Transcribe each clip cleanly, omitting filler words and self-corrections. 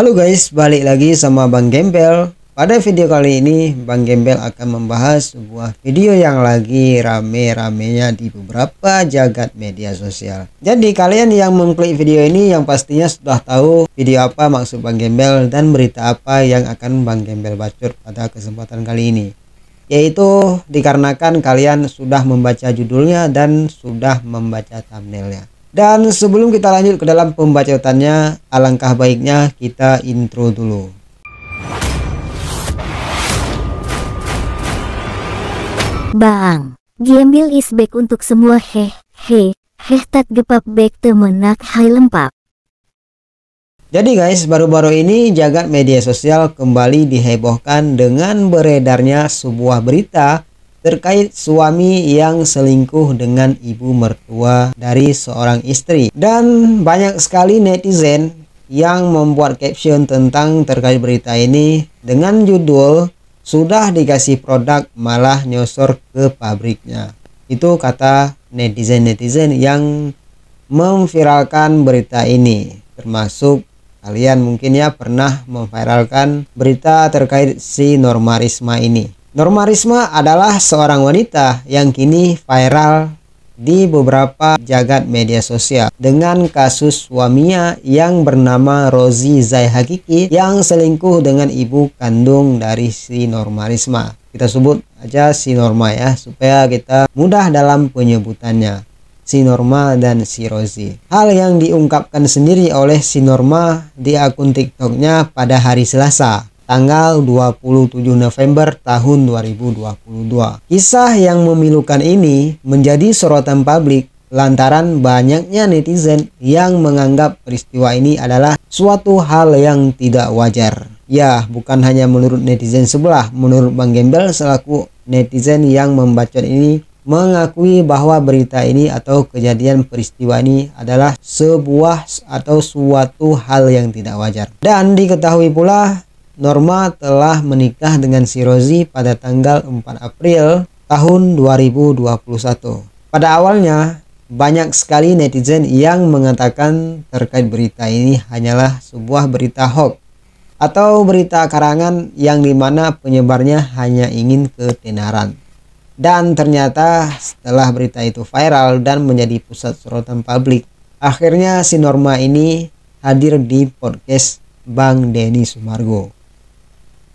Halo guys, balik lagi sama Bang Gembel. Pada video kali ini Bang Gembel akan membahas sebuah video yang lagi rame-ramenya di beberapa jagat media sosial. Jadi kalian yang mengklik video ini yang pastinya sudah tahu video apa maksud Bang Gembel dan berita apa yang akan Bang Gembel bacot pada kesempatan kali ini. Yaitu dikarenakan kalian sudah membaca judulnya dan sudah membaca thumbnailnya. Dan sebelum kita lanjut ke dalam pembacotannya, alangkah baiknya kita intro dulu. Bang, Gembel is back untuk semua tat gepap back temenak hai lempap. Jadi guys, baru-baru ini jagat media sosial kembali dihebohkan dengan beredarnya sebuah berita terkait suami yang selingkuh dengan ibu mertua dari seorang istri. Dan banyak sekali netizen yang membuat caption tentang terkait berita ini dengan judul "Sudah dikasih produk malah nyosor ke pabriknya". Itu kata netizen-netizen yang memviralkan berita ini. Termasuk kalian mungkin ya pernah memviralkan berita terkait si Norma Risma ini. Norma Risma adalah seorang wanita yang kini viral di beberapa jagat media sosial dengan kasus suaminya yang bernama Rozi Zai Hakiki yang selingkuh dengan ibu kandung dari si Norma Risma. Kita sebut aja si Norma ya, supaya kita mudah dalam penyebutannya. Si Norma dan si Rozi. Hal yang diungkapkan sendiri oleh si Norma di akun TikToknya pada hari Selasa, tanggal 27 November tahun 2022. Kisah yang memilukan ini menjadi sorotan publik lantaran banyaknya netizen yang menganggap peristiwa ini adalah suatu hal yang tidak wajar. Ya, bukan hanya menurut netizen sebelah, menurut Bang Gembel selaku netizen yang membacot ini mengakui bahwa berita ini atau kejadian peristiwa ini adalah sebuah atau suatu hal yang tidak wajar. Dan diketahui pula Norma telah menikah dengan si Rozi pada tanggal 4 April tahun 2021. Pada awalnya, banyak sekali netizen yang mengatakan terkait berita ini hanyalah sebuah berita hoax atau berita karangan yang dimana penyebarnya hanya ingin ketenaran. Dan ternyata setelah berita itu viral dan menjadi pusat sorotan publik, akhirnya si Norma ini hadir di podcast Bang Denny Sumargo.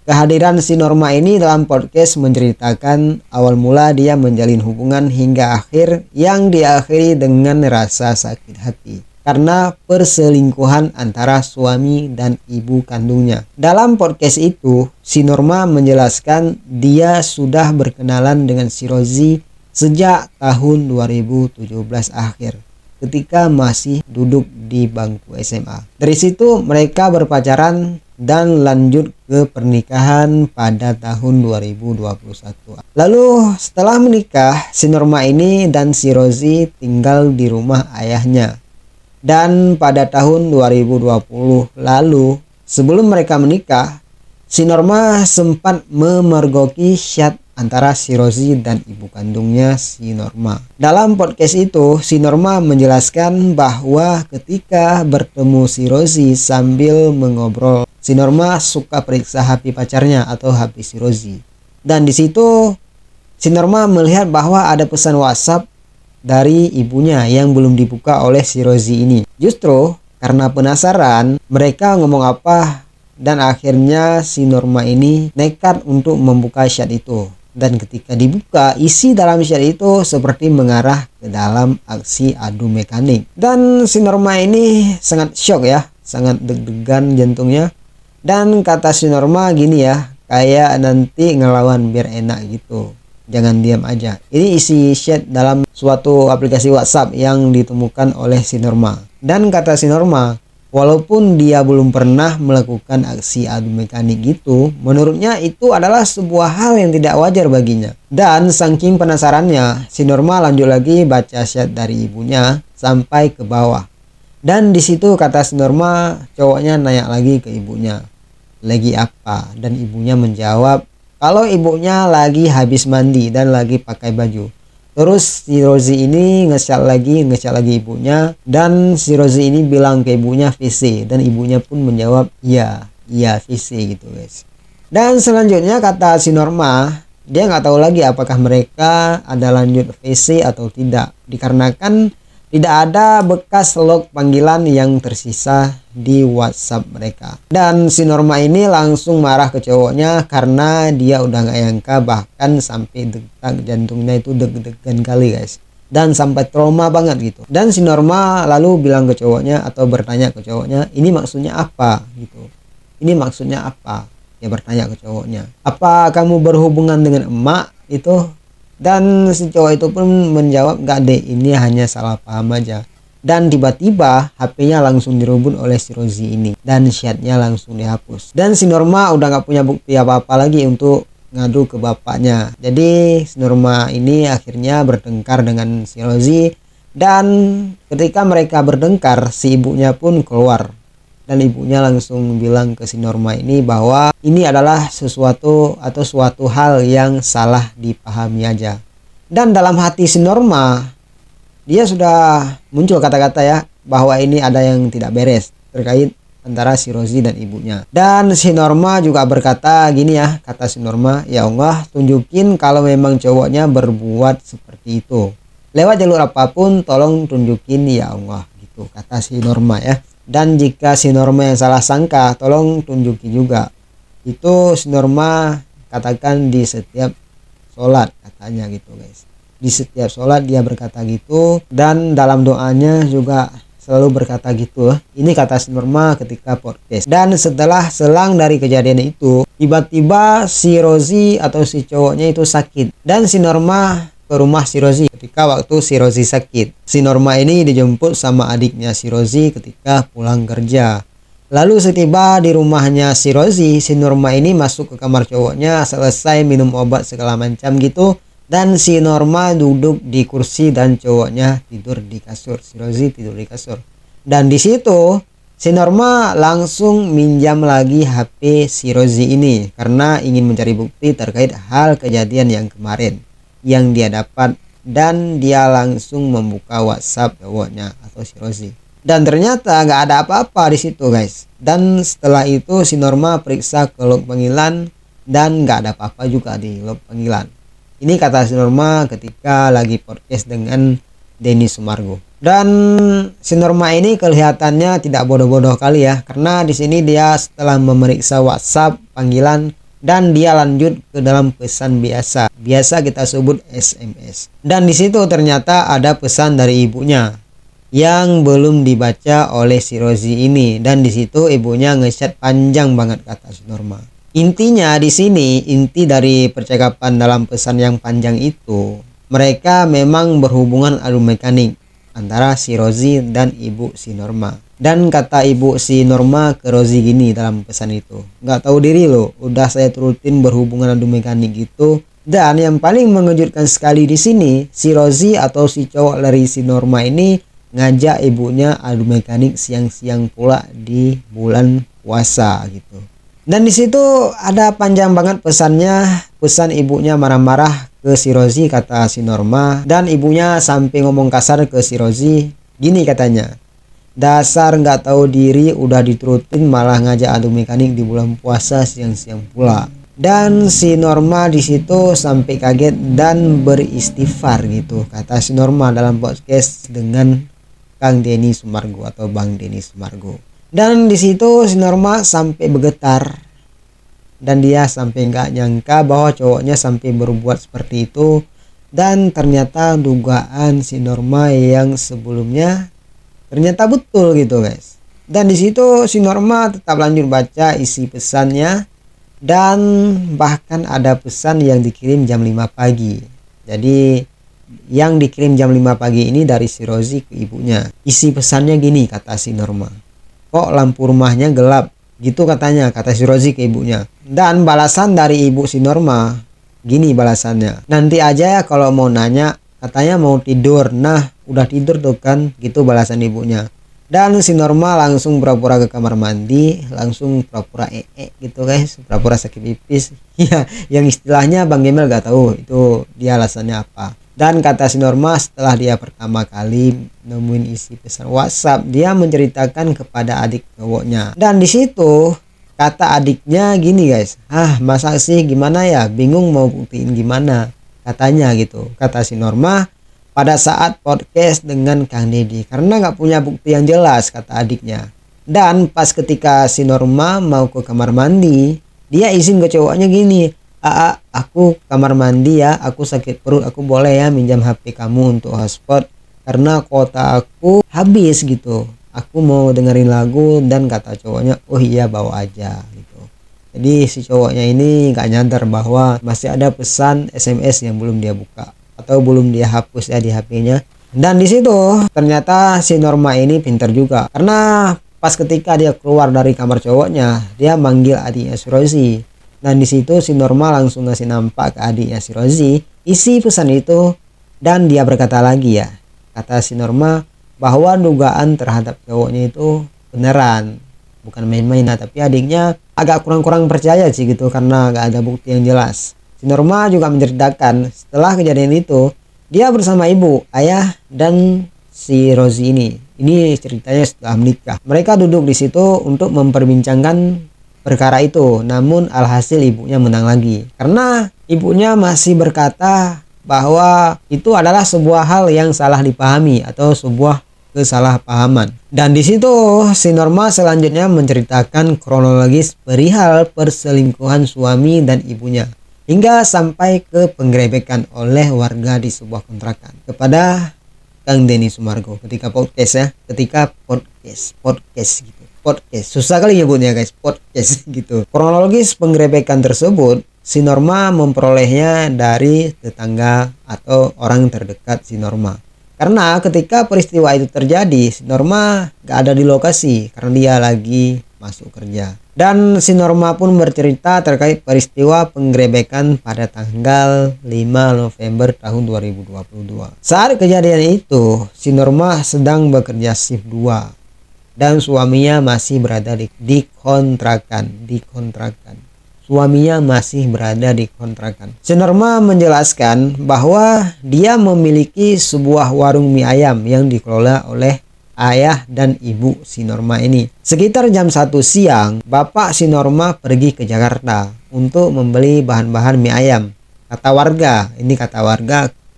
Kehadiran si Norma ini dalam podcast menceritakan awal mula dia menjalin hubungan hingga akhir yang diakhiri dengan rasa sakit hati karena perselingkuhan antara suami dan ibu kandungnya. Dalam podcast itu, si Norma menjelaskan dia sudah berkenalan dengan si Rozi sejak tahun 2017 akhir ketika masih duduk di bangku SMA. Dari situ mereka berpacaran dan lanjut ke pernikahan pada tahun 2021. Lalu setelah menikah, si Norma ini dan si Rozi tinggal di rumah ayahnya. Dan pada tahun 2020 lalu, sebelum mereka menikah, si Norma sempat memergoki chat antara si Rozi dan ibu kandungnya si Norma. Dalam podcast itu, si Norma menjelaskan bahwa ketika bertemu si Rozi sambil mengobrol, si Norma suka periksa HP pacarnya atau HP si Rozi. Dan di situ si Norma melihat bahwa ada pesan WhatsApp dari ibunya yang belum dibuka oleh si Rozi ini. Justru karena penasaran mereka ngomong apa, dan akhirnya si Norma ini nekat untuk membuka chat itu. Dan ketika dibuka, isi dalam chat itu seperti mengarah ke dalam aksi adu mekanik. Dan si Norma ini sangat shock ya, sangat deg-degan jantungnya. Dan kata si Norma gini ya, kayak nanti ngelawan biar enak gitu, jangan diam aja. Ini isi chat dalam suatu aplikasi WhatsApp yang ditemukan oleh si Norma. Dan kata si Norma, walaupun dia belum pernah melakukan aksi adu mekanik gitu, menurutnya itu adalah sebuah hal yang tidak wajar baginya. Dan saking penasarannya, si Norma lanjut lagi baca chat dari ibunya sampai ke bawah. Dan di situ kata si Norma, cowoknya nanya lagi ke ibunya, lagi apa? Dan ibunya menjawab kalau ibunya lagi habis mandi dan lagi pakai baju. Terus si Rozi ini nge-chat lagi ibunya, dan si Rozi ini bilang ke ibunya VC, dan ibunya pun menjawab iya VC gitu guys. Dan selanjutnya kata si Norma, dia nggak tahu lagi apakah mereka ada lanjut VC atau tidak, dikarenakan tidak ada bekas log panggilan yang tersisa di WhatsApp mereka. Dan si Norma ini langsung marah ke cowoknya karena dia udah nggak nyangka, bahkan sampai detak jantungnya itu deg-degan kali guys, dan sampai trauma banget gitu. Dan si Norma lalu bilang ke cowoknya atau bertanya ke cowoknya, ini maksudnya apa gitu, ini maksudnya apa. Dia bertanya ke cowoknya, apa kamu berhubungan dengan emak itu? Dan si cowok itu pun menjawab, gak deh, ini hanya salah paham aja. Dan tiba-tiba HP-nya langsung direbut oleh si Rozi ini, dan chatnya langsung dihapus. Dan si Norma udah gak punya bukti apa-apa lagi untuk ngadu ke bapaknya. Jadi si Norma ini akhirnya bertengkar dengan si Rozi, dan ketika mereka bertengkar si ibunya pun keluar. Dan ibunya langsung bilang ke si Norma ini bahwa ini adalah sesuatu atau suatu hal yang salah dipahami aja. Dan dalam hati si Norma, dia sudah muncul kata-kata ya, bahwa ini ada yang tidak beres terkait antara si Rozi dan ibunya. Dan si Norma juga berkata gini ya, kata si Norma, ya Allah tunjukin kalau memang cowoknya berbuat seperti itu. Lewat jalur apapun tolong tunjukin ya Allah, gitu kata si Norma ya. Dan jika si Norma yang salah sangka, tolong tunjuki juga. Itu si Norma katakan di setiap sholat katanya gitu guys. Di setiap sholat dia berkata gitu, dan dalam doanya juga selalu berkata gitu. Ini kata si Norma ketika podcast. Dan setelah selang dari kejadian itu, tiba-tiba si Rozi atau si cowoknya itu sakit. Dan si Norma ke rumah si Rozi ketika waktu si Rozi sakit. Si Norma ini dijemput sama adiknya si Rozi ketika pulang kerja. Lalu setiba di rumahnya si Rozi, si Norma ini masuk ke kamar cowoknya, selesai minum obat segala macam gitu, dan si Norma duduk di kursi dan cowoknya tidur di kasur. Si Rozi tidur di kasur. Dan di situ si Norma langsung minjam lagi HP si Rozi ini karena ingin mencari bukti terkait hal kejadian yang kemarin yang dia dapat, dan dia langsung membuka WhatsApp cowoknya atau si Rozi. Dan ternyata nggak ada apa-apa di situ guys. Dan setelah itu si Norma periksa ke log panggilan, dan nggak ada apa-apa juga di log panggilan. Ini kata si Norma ketika lagi podcast dengan Denny Sumargo. Dan si Norma ini kelihatannya tidak bodoh-bodoh kali ya, karena di sini dia setelah memeriksa WhatsApp panggilan, dan dia lanjut ke dalam pesan biasa kita sebut SMS. Dan di situ ternyata ada pesan dari ibunya yang belum dibaca oleh si Rozi ini, dan di situ ibunya ngechat panjang banget kata si Norma. Intinya di sini, inti dari percakapan dalam pesan yang panjang itu, mereka memang berhubungan adu mekanik antara si Rozi dan ibu si Norma. Dan kata ibu si Norma ke Rozi gini dalam pesan itu, nggak tahu diri loh, udah saya turutin berhubungan adu mekanik gitu. Dan yang paling mengejutkan sekali di sini, si Rozi atau si cowok dari si Norma ini ngajak ibunya adu mekanik siang-siang pula di bulan puasa gitu. Dan di situ ada panjang banget pesannya, pesan ibunya marah-marah ke si Rozi kata si Norma, dan ibunya sampai ngomong kasar ke si Rozi gini katanya, dasar nggak tahu diri udah diturutin malah ngajak adu mekanik di bulan puasa siang-siang pula. Dan si Norma di situ sampai kaget dan beristighfar gitu kata si Norma dalam podcast dengan Kang Denny Sumargo atau Bang Denny Sumargo. Dan di situ si Norma sampai bergetar, dan dia sampai nggak nyangka bahwa cowoknya sampai berbuat seperti itu. Dan ternyata dugaan si Norma yang sebelumnya ternyata betul gitu guys. Dan di situ si Norma tetap lanjut baca isi pesannya, dan bahkan ada pesan yang dikirim jam 5 pagi. Jadi yang dikirim jam 5 pagi ini dari si Rozi ke ibunya. Isi pesannya gini kata si Norma, kok lampu rumahnya gelap gitu katanya, kata si Rozi ke ibunya. Dan balasan dari ibu si Norma gini balasannya, nanti aja ya kalau mau nanya, katanya mau tidur. Nah udah tidur tuh kan, gitu balasan ibunya. Dan si Norma langsung pura-pura ke kamar mandi, langsung pura-pura gitu guys, pura-pura sakit pipis ya, yang istilahnya Bang Gemel gak tahu itu dia alasannya apa. Dan kata si Norma, setelah dia pertama kali nemuin isi pesan WhatsApp, dia menceritakan kepada adik cowoknya. Dan di situ kata adiknya gini guys, masa sih gimana ya, bingung mau buktiin gimana, katanya gitu. Kata si Norma, pada saat podcast dengan Kang Deddy, karena nggak punya bukti yang jelas, kata adiknya. Dan pas ketika si Norma mau ke kamar mandi, dia izin ke cowoknya gini, aku kamar mandi ya, aku sakit perut, aku boleh ya minjam HP kamu untuk hotspot karena kuota aku habis gitu, aku mau dengerin lagu. Dan kata cowoknya, oh iya bawa aja gitu. Jadi si cowoknya ini gak nyadar bahwa masih ada pesan SMS yang belum dia buka atau belum dia hapus ya di HP-nya. Dan di situ ternyata si Norma ini pintar juga, karena pas ketika dia keluar dari kamar cowoknya, dia manggil adiknya si Rozi. Dan di situ si Norma langsung ngasih nampak ke adiknya si Rozi isi pesan itu. Dan dia berkata lagi ya, kata si Norma, bahwa dugaan terhadap cowoknya itu beneran, bukan main-main. Tapi adiknya agak kurang-kurang percaya sih gitu, karena gak ada bukti yang jelas. Si Norma juga menceritakan setelah kejadian itu, dia bersama ibu, ayah, dan si Rozi ini. Ini ceritanya setelah menikah. Mereka duduk di situ untuk memperbincangkan perkara itu, namun alhasil ibunya menang lagi, karena ibunya masih berkata bahwa itu adalah sebuah hal yang salah dipahami atau sebuah kesalahpahaman. Dan di situ si Norma selanjutnya menceritakan kronologis perihal perselingkuhan suami dan ibunya hingga sampai ke penggerebekan oleh warga di sebuah kontrakan kepada Kang Denny Sumargo ketika podcast gitu. Podcast, susah kali nyebutnya guys, podcast gitu. Kronologis penggerebekan tersebut, si Norma memperolehnya dari tetangga atau orang terdekat si Norma. Karena ketika peristiwa itu terjadi, si Norma gak ada di lokasi karena dia lagi masuk kerja. Dan si Norma pun bercerita terkait peristiwa penggerebekan pada tanggal 5 November tahun 2022. Saat kejadian itu, si Norma sedang bekerja shift 2. Dan suaminya masih berada di kontrakan. Suaminya masih berada di kontrakan. Si Norma menjelaskan bahwa dia memiliki sebuah warung mie ayam yang dikelola oleh ayah dan ibu si Norma ini. Sekitar jam 1 siang, bapak si Norma pergi ke Jakarta untuk membeli bahan-bahan mie ayam. Kata warga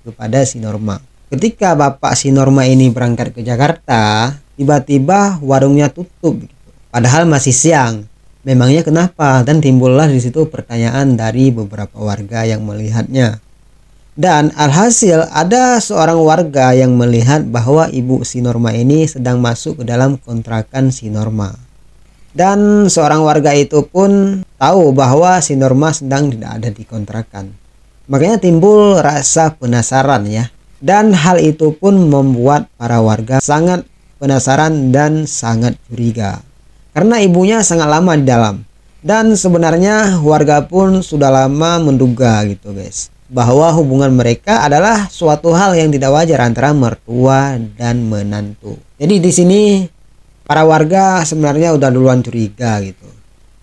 kepada si Norma. Ketika bapak si Norma ini berangkat ke Jakarta, tiba-tiba warungnya tutup gitu. Padahal masih siang. Memangnya kenapa? Dan timbullah di situ pertanyaan dari beberapa warga yang melihatnya. Dan alhasil ada seorang warga yang melihat bahwa ibu si Norma ini sedang masuk ke dalam kontrakan si Norma. Dan seorang warga itu pun tahu bahwa si Norma sedang tidak ada di kontrakan. Makanya timbul rasa penasaran ya. Dan hal itu pun membuat para warga sangat penasaran dan sangat curiga, karena ibunya sangat lama di dalam. Dan sebenarnya warga pun sudah lama menduga gitu guys, bahwa hubungan mereka adalah suatu hal yang tidak wajar antara mertua dan menantu. Jadi di sini para warga sebenarnya udah duluan curiga gitu.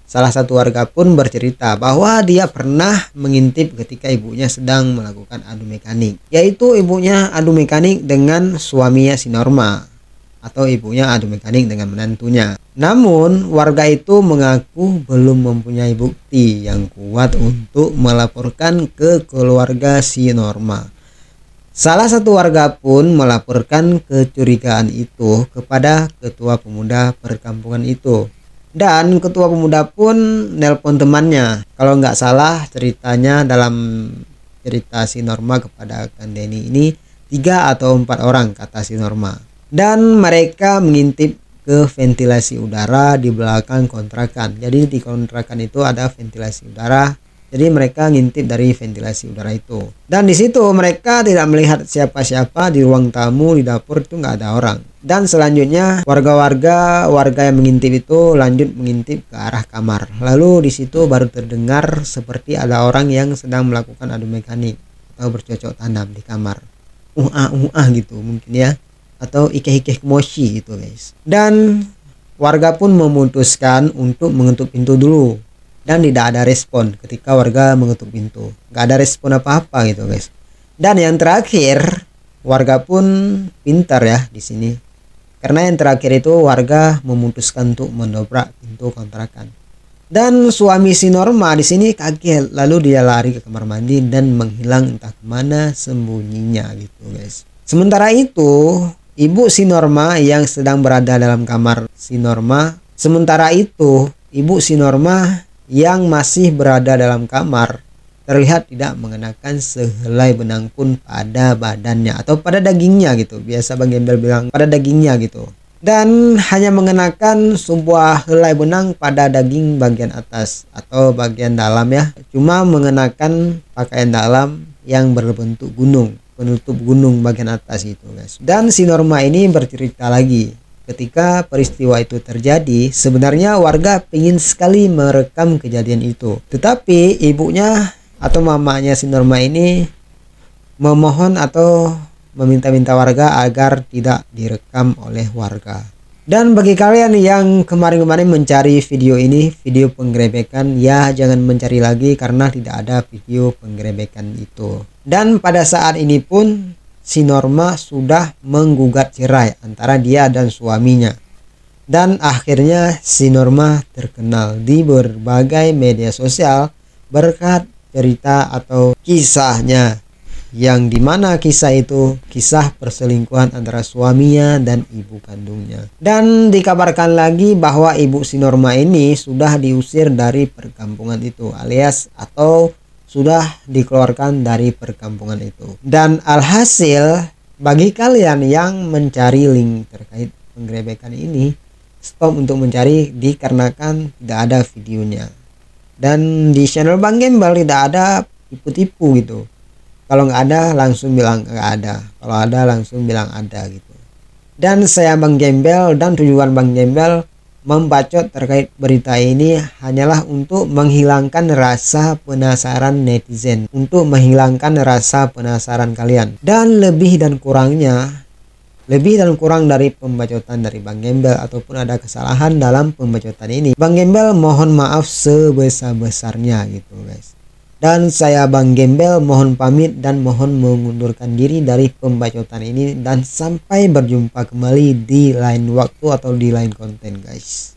Salah satu warga pun bercerita bahwa dia pernah mengintip ketika ibunya sedang melakukan adu mekanik, yaitu ibunya adu mekanik dengan suaminya si Norma, atau ibunya adu mekanik dengan menantunya. Namun warga itu mengaku belum mempunyai bukti yang kuat untuk melaporkan ke keluarga si Norma. Salah satu warga pun melaporkan kecurigaan itu kepada ketua pemuda perkampungan itu. Dan ketua pemuda pun nelpon temannya. Kalau nggak salah ceritanya, dalam cerita si Norma kepada Kang Denny ini 3 atau 4 orang kata si Norma. Dan mereka mengintip ke ventilasi udara di belakang kontrakan. Jadi di kontrakan itu ada ventilasi udara. Jadi mereka ngintip dari ventilasi udara itu. Dan di situ mereka tidak melihat siapa-siapa di ruang tamu, di dapur itu nggak ada orang. Dan selanjutnya warga yang mengintip itu lanjut mengintip ke arah kamar. Lalu di situ baru terdengar seperti ada orang yang sedang melakukan adu mekanik atau bercocok tanam di kamar. Gitu mungkin ya. Atau ikeh-ikeh kemoshi gitu guys. Dan warga pun memutuskan untuk mengetuk pintu dulu. Dan tidak ada respon ketika warga mengetuk pintu. Gak ada respon apa-apa gitu guys. Dan yang terakhir, warga pun pintar ya di sini. Karena yang terakhir itu warga memutuskan untuk mendobrak pintu kontrakan. Dan suami si Norma di sini kaget, lalu dia lari ke kamar mandi dan menghilang entah kemana sembunyinya gitu guys. Sementara itu, ibu si Norma yang sedang berada dalam kamar si Norma. Sementara itu, ibu si Norma yang masih berada dalam kamar terlihat tidak mengenakan sehelai benang pun pada badannya atau pada dagingnya gitu. Biasa Bang Gembel bilang pada dagingnya gitu. Dan hanya mengenakan sebuah helai benang pada daging bagian atas atau bagian dalam ya. Cuma mengenakan pakaian dalam yang berbentuk gunung, penutup gunung bagian atas gitu guys. Dan si Norma ini bercerita lagi, ketika peristiwa itu terjadi, sebenarnya warga ingin sekali merekam kejadian itu. Tetapi ibunya atau mamanya si Norma ini memohon atau meminta-minta warga agar tidak direkam oleh warga. Dan bagi kalian yang kemarin-kemarin mencari video ini, video penggerebekan, ya jangan mencari lagi karena tidak ada video penggerebekan itu. Dan pada saat ini pun si Norma sudah menggugat cerai antara dia dan suaminya. Dan akhirnya si Norma terkenal di berbagai media sosial berkat cerita atau kisahnya, yang dimana kisah itu kisah perselingkuhan antara suaminya dan ibu kandungnya. Dan dikabarkan lagi bahwa ibu si Norma ini sudah diusir dari perkampungan itu, alias atau sudah dikeluarkan dari perkampungan itu. Dan alhasil, bagi kalian yang mencari link terkait penggerebekan ini, stop untuk mencari dikarenakan tidak ada videonya. Dan di channel Bang Gembel tidak ada tipu-tipu gitu. Kalau nggak ada langsung bilang nggak ada, kalau ada langsung bilang ada gitu. Dan saya Bang Gembel dan tujuan Bang Gembel membacot terkait berita ini hanyalah untuk menghilangkan rasa penasaran netizen, untuk menghilangkan rasa penasaran kalian. Dan lebih dan kurang dari pembacotan dari Bang Gembel ataupun ada kesalahan dalam pembacotan ini, Bang Gembel mohon maaf sebesar-besarnya gitu guys. Dan saya Bang Gembel mohon pamit dan mohon mengundurkan diri dari pembacotan ini, dan sampai berjumpa kembali di lain waktu atau di lain konten guys.